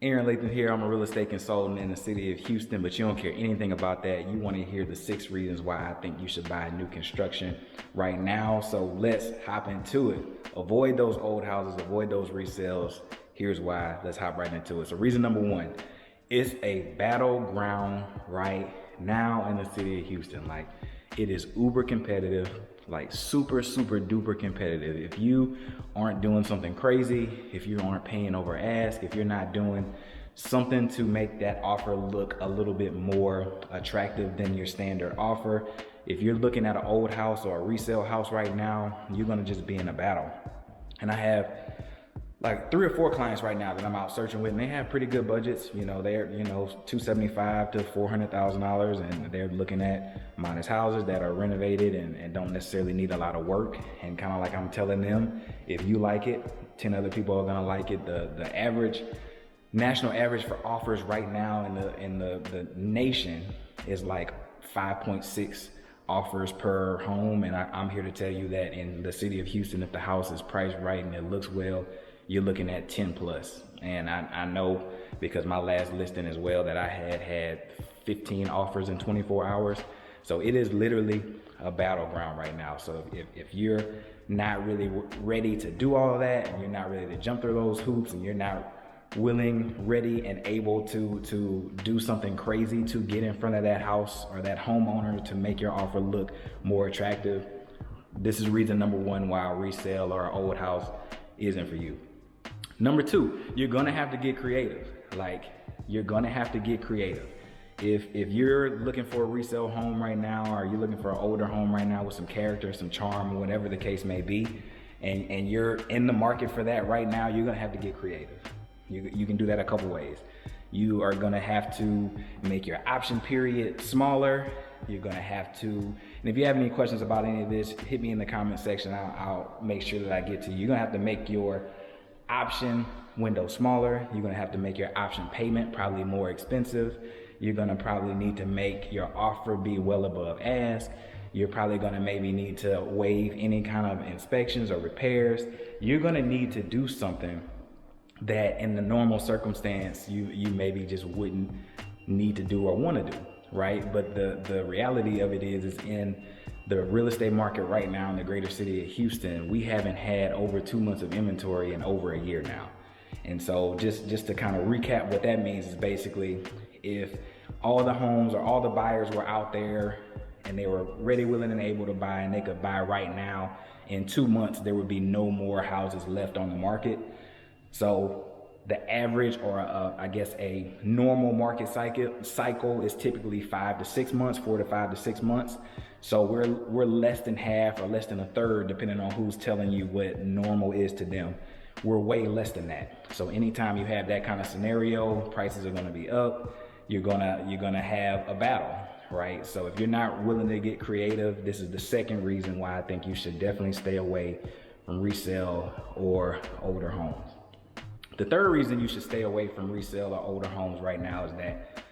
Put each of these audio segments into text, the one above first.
Aaron Lathan here. I'm a real estate consultant in the city of Houston, but you don't care anything about that. You want to hear the 6 reasons why I think you should buy new construction right now. So let's hop into it. Avoid those old houses, avoid those resales. Here's why. Let's hop right into it. So reason number 1, it's a battleground right now in the city of Houston. Like, it is uber competitive, like super duper competitive. If you aren't doing something crazy, if you aren't paying over ask, if you're not doing something to make that offer look a little bit more attractive than your standard offer, if you're looking at an old house or a resale house right now, you're gonna just be in a battle. And I have like 3 or 4 clients right now that I'm out searching with, and they have pretty good budgets. You know, they're, $275,000 to $400,000, and they're looking at modest houses that are renovated and don't necessarily need a lot of work. And kind of like I'm telling them, if you like it, 10 other people are gonna like it. The average, national average for offers right now in the nation is like 5.6 offers per home. And I'm here to tell you that in the city of Houston, if the house is priced right and it looks well, you're looking at 10 plus. And I know, because my last listing as well, that I had 15 offers in 24 hours. So it is literally a battleground right now. So if you're not really ready to do all of that, and you're not ready to jump through those hoops, and you're not willing, ready, and able to do something crazy to get in front of that house or that homeowner to make your offer look more attractive, this is reason number 1 why a resale or an old house isn't for you. Number 2, you're gonna have to get creative. Like, you're gonna have to get creative. If you're looking for a resale home right now, or you're looking for an older home right now with some character, some charm, or whatever the case may be, and you're in the market for that right now, you're gonna have to get creative. You can do that a couple ways. You are gonna have to make your option period smaller. You're gonna have to, and if you have any questions about any of this, hit me in the comment section. I'll make sure that I get to you. You're gonna have to make your option window smaller. You're gonna have to make your option payment probably more expensive. You're gonna probably need to make your offer be well above ask. You're probably gonna maybe need to waive any kind of inspections or repairs. You're gonna need to do something that in the normal circumstance you maybe just wouldn't need to do or want to do, right? But the reality of it is in the real estate market right now in the greater city of Houston, we haven't had over 2 months of inventory in over a year now. And so just to kind of recap, what that means is basically, if all the homes or all the buyers were out there and they were ready, willing, and able to buy, and they could buy right now, in 2 months there would be no more houses left on the market. So the average, or I guess a normal market cycle is typically 5 to 6 months, 4 to 5 to 6 months. So we're less than half or less than a third, depending on who's telling you what normal is to them. We're way less than that. So anytime you have that kind of scenario, prices are gonna be up. You're gonna have a battle, right? So if you're not willing to get creative, this is the second reason why I think you should definitely stay away from resale or older homes. The third reason you should stay away from resale or older homes right now is that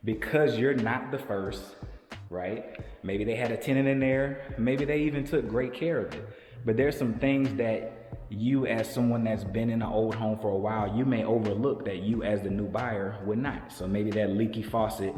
because you're not the first, right? Maybe they had a tenant in there, maybe they even took great care of it. But there's some things that you, as someone that's been in an old home for a while, you may overlook that you as the new buyer would not. So maybe that leaky faucet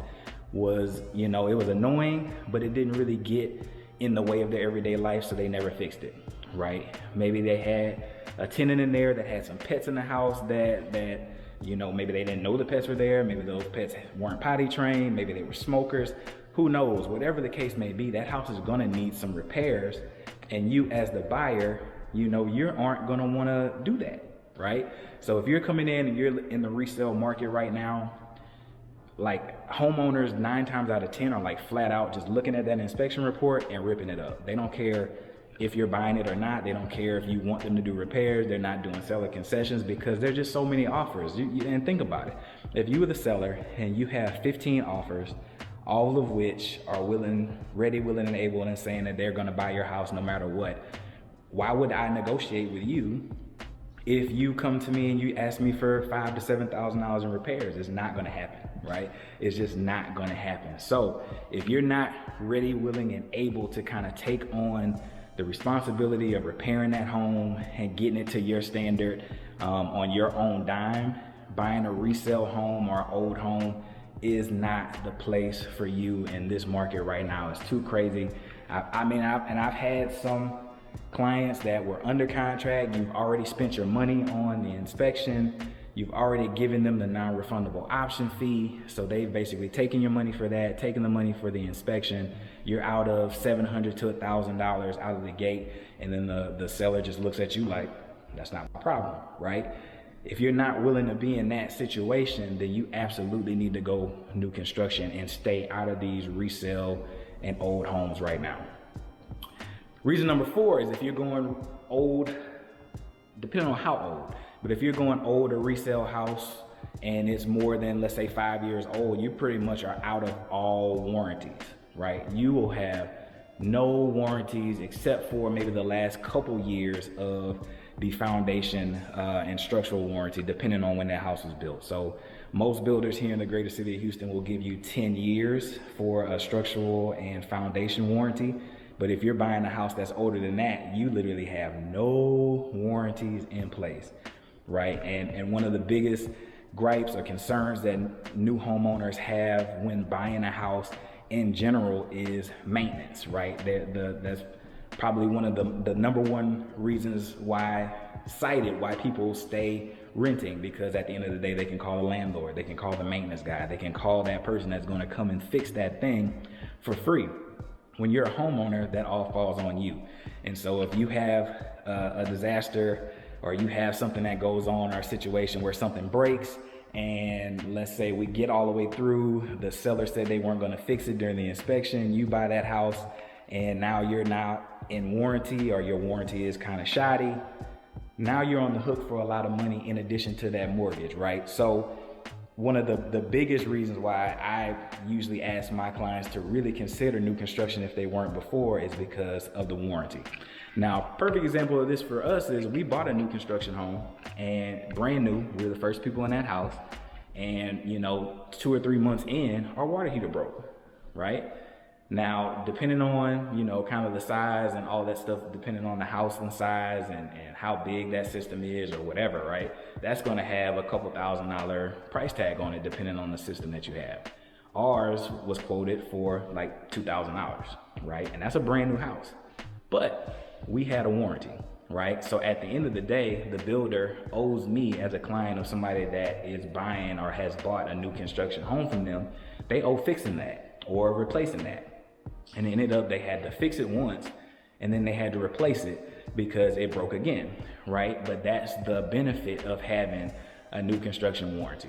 was, it was annoying, but it didn't really get in the way of their everyday life, so they never fixed it, right? Maybe they had a tenant in there that had some pets in the house that maybe they didn't know the pets were there. Maybe those pets weren't potty trained. Maybe they were smokers. Who knows? Whatever the case may be, that house is gonna need some repairs. And you as the buyer, you aren't gonna wanna do that, right? So if you're coming in and you're in the resale market right now, like, homeowners 9 times out of 10 are like flat out just looking at that inspection report and ripping it up. They don't care if you're buying it or not. They don't care if you want them to do repairs. They're not doing seller concessions because there's just so many offers. And think about it. If you were the seller and you have 15 offers, all of which are ready, willing, and able, and saying that they're gonna buy your house no matter what, why would I negotiate with you if you come to me and you ask me for $5,000 to $7,000 in repairs? It's not gonna happen, right? It's just not gonna happen. So if you're not ready, willing, and able to kind of take on the responsibility of repairing that home and getting it to your standard on your own dime, buying a resale home or old home is not the place for you in this market right now. It's too crazy. I've had some clients that were under contract. You've already spent your money on the inspection. You've already given them the non-refundable option fee. So they've basically taken your money for that, taken the money for the inspection. You're out of $700 to $1,000 out of the gate. And then the seller just looks at you like, that's not my problem, right? If you're not willing to be in that situation, then you absolutely need to go new construction and stay out of these resale and old homes right now. Reason number 4 is if you're going old, depending on how old, but if you're going old or resale house and it's more than, let's say, 5 years old, you pretty much are out of all warranties, right? You will have no warranties except for maybe the last couple years of the foundation and structural warranty, depending on when that house was built. So most builders here in the greater city of Houston will give you 10 years for a structural and foundation warranty. But if you're buying a house that's older than that, you literally have no warranties in place, right? And one of the biggest gripes or concerns that new homeowners have when buying a house in general is maintenance, right? That's probably one of the number one reasons why people stay renting, because at the end of the day, they can call the landlord, they can call the maintenance guy, they can call that person that's going to come and fix that thing for free. When you're a homeowner, that all falls on you. And so if you have a disaster, or you have something that goes on, or a situation where something breaks, and let's say we get all the way through, the seller said they weren't going to fix it during the inspection, you buy that house, and now you're not in warranty, or your warranty is kind of shoddy. Now you're on the hook for a lot of money in addition to that mortgage, right? So one of the biggest reasons why I usually ask my clients to really consider new construction if they weren't before is because of the warranty. Now, perfect example of this for us is we bought a new construction home, and brand new. We were the first people in that house, and 2 or 3 months in, our water heater broke, right? Now, depending on, kind of the size and all that stuff, depending on the house and size and how big that system is or whatever, right? That's gonna have a couple $1,000 price tag on it, depending on the system that you have. Ours was quoted for like $2,000, right? And that's a brand new house, but we had a warranty, right? So at the end of the day, the builder owes me, as a client of somebody that is buying or has bought a new construction home from them, they owe fixing that or replacing that. And it ended up they had to fix it once, and then they had to replace it because it broke again, right? But that's the benefit of having a new construction warranty,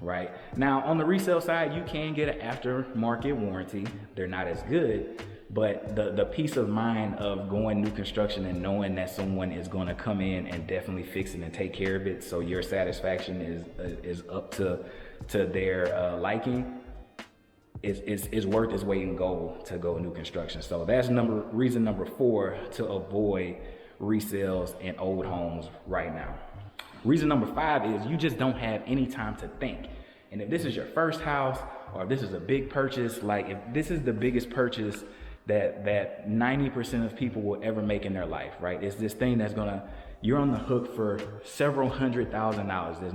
right? Now, on the resale side, you can get an aftermarket warranty. They're not as good, but the peace of mind of going new construction and knowing that someone is going to come in and definitely fix it and take care of it, so your satisfaction is up to their liking, is worth its weight in gold to go new construction. So that's reason number 4 to avoid resales and old homes right now. Reason number 5 is you just don't have any time to think. And if this is your first house, or if this is a big purchase, like if this is the biggest purchase that 90% of people will ever make in their life, right? It's this thing you're on the hook for several $100,000. There's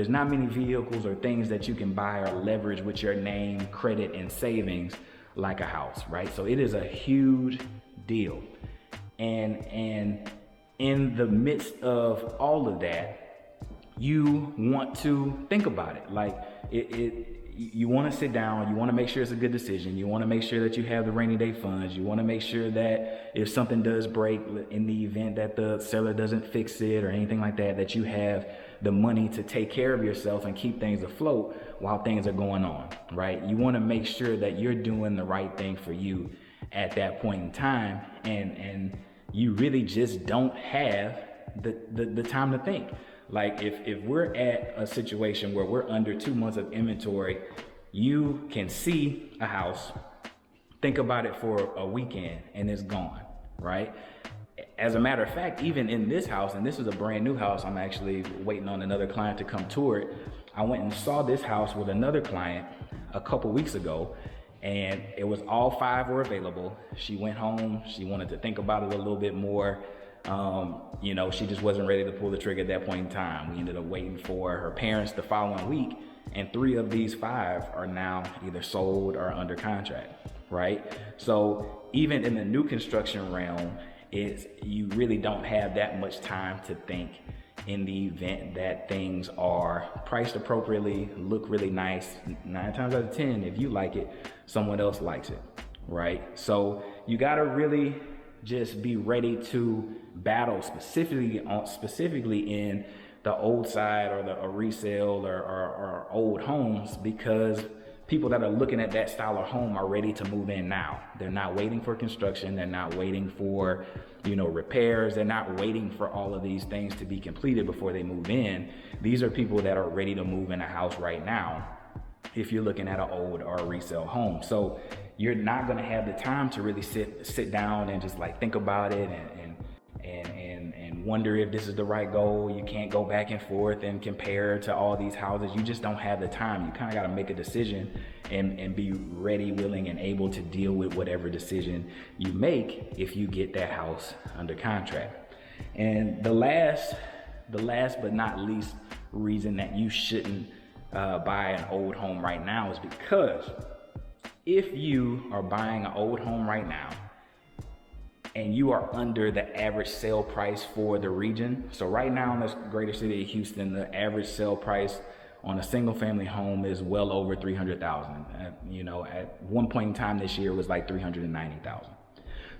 not many vehicles or things that you can buy or leverage with your name, credit, and savings like a house, right? So it is a huge deal. And in the midst of all of that, you want to think about it. Like you want to sit down, you want to make sure it's a good decision. You want to make sure that you have the rainy day funds. You want to make sure that if something does break, in the event that the seller doesn't fix it or anything like that, that you have the money to take care of yourself and keep things afloat while things are going on, right? You want to make sure that you're doing the right thing for you at that point in time, and you really just don't have the time to think. Like if we're at a situation where we're under 2 months of inventory, you can see a house, think about it for a weekend, and it's gone, right? As a matter of fact, even in this house, and this is a brand new house, I'm actually waiting on another client to come tour it. I went and saw this house with another client a couple weeks ago, and it was all 5 were available. She went home, she wanted to think about it a little bit more. You know, she just wasn't ready to pull the trigger at that point in time. We ended up waiting for her parents the following week, and 3 of these 5 are now either sold or under contract, right? So even in the new construction realm, you really don't have that much time to think in the event that things are priced appropriately, look really nice. 9 times out of 10, if you like it, someone else likes it, right? So you gotta really just be ready to battle specifically in the old side or the resale or old homes, because people that are looking at that style of home are ready to move in now. They're not waiting for construction. They're not waiting for, you know, repairs. They're not waiting for all of these things to be completed before they move in. These are people that are ready to move in a house right now if you're looking at an old or a resale home. So you're not gonna have the time to really sit down and just like think about it and wonder if this is the right goal. You can't go back and forth and compare to all these houses. You just don't have the time. You kind of got to make a decision and be ready, willing, and able to deal with whatever decision you make if you get that house under contract. And the last but not least reason that you shouldn't buy an old home right now is because if you are buying an old home right now and you are under the average sale price for the region. So right now in the greater city of Houston, the average sale price on a single family home is well over $300,000. You know, at one point in time this year it was like $390,000.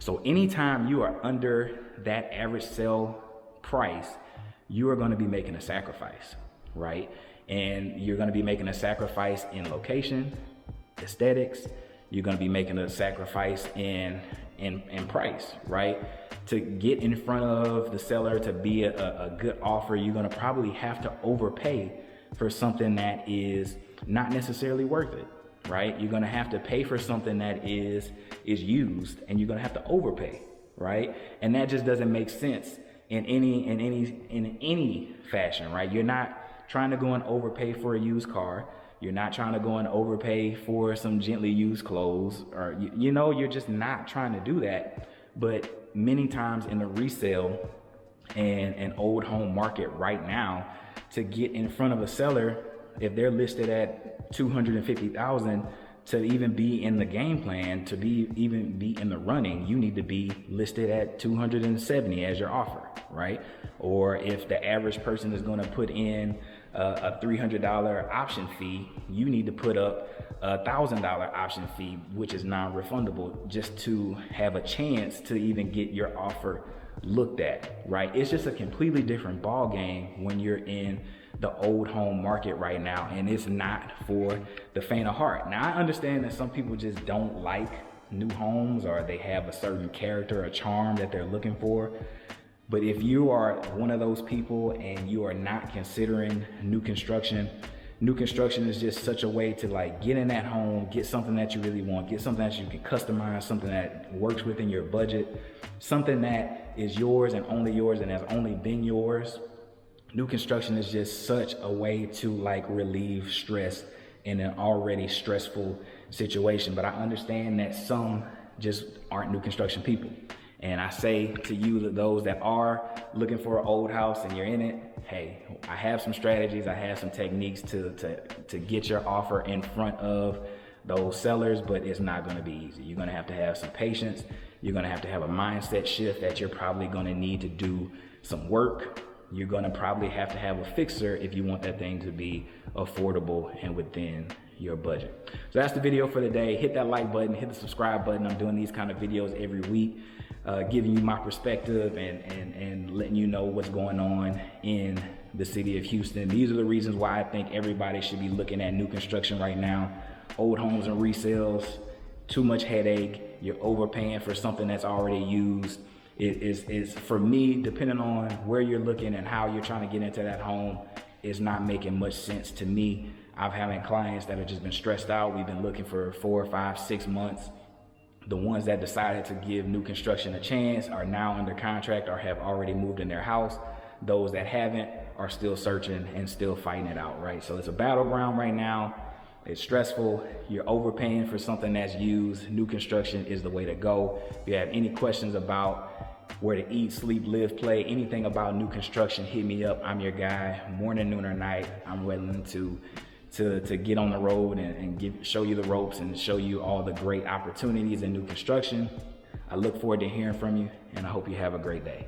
So anytime you are under that average sale price, you are going to be making a sacrifice, right? And you're going to be making a sacrifice in location, aesthetics. You're going to be making a sacrifice in price, right? To get in front of the seller, to be a good offer, you're going to probably have to overpay for something that is not necessarily worth it, right? You're going to have to pay for something that is used, and you're going to have to overpay, right? And that just doesn't make sense in any fashion, right? You're not trying to go and overpay for a used car. You're not trying to go and overpay for some gently used clothes, or you know, you're just not trying to do that. But many times in the resale and an old home market right now, to get in front of a seller, if they're listed at $250,000, to even be in the game plan, to even be in the running, you need to be listed at $270 as your offer, right? Or if the average person is going to put in a $300 option fee, you need to put up a $1,000 option fee, which is non-refundable, just to have a chance to even get your offer looked at, right? It's just a completely different ball game when you're in the old home market right now, and it's not for the faint of heart. Now, I understand that some people just don't like new homes, or they have a certain character or charm that they're looking for. But if you are one of those people and you are not considering new construction is just such a way to like get in that home, get something that you really want, get something that you can customize, something that works within your budget, something that is yours and only yours and has only been yours. New construction is just such a way to like relieve stress in an already stressful situation. But I understand that some just aren't new construction people. And I say to you, that those that are looking for an old house and you're in it, hey, I have some strategies, I have some techniques to get your offer in front of those sellers, but it's not gonna be easy. You're gonna have some patience. You're gonna have a mindset shift that you're probably gonna need to do some work. You're gonna probably have to have a fixer if you want that thing to be affordable and within your budget. So that's the video for the day. Hit that like button, hit the subscribe button. I'm doing these kind of videos every week, giving you my perspective and letting you know what's going on in the city of Houston. These are the reasons why I think everybody should be looking at new construction right now. Old homes and resales, too much headache. You're overpaying for something that's already used. It is for me, depending on where you're looking and how you're trying to get into that home, it's not making much sense to me. I've had clients that have just been stressed out. We've been looking for 4, 5, 6 months. The ones that decided to give new construction a chance are now under contract or have already moved in their house. Those that haven't are still searching and still fighting it out, right? So it's a battleground right now. It's stressful. You're overpaying for something that's used. New construction is the way to go. If you have any questions about where to eat, sleep, live, play, anything about new construction, hit me up. I'm your guy, morning, noon, or night. I'm willing to get on the road and show you the ropes and show you all the great opportunities in new construction. I look forward to hearing from you, and I hope you have a great day.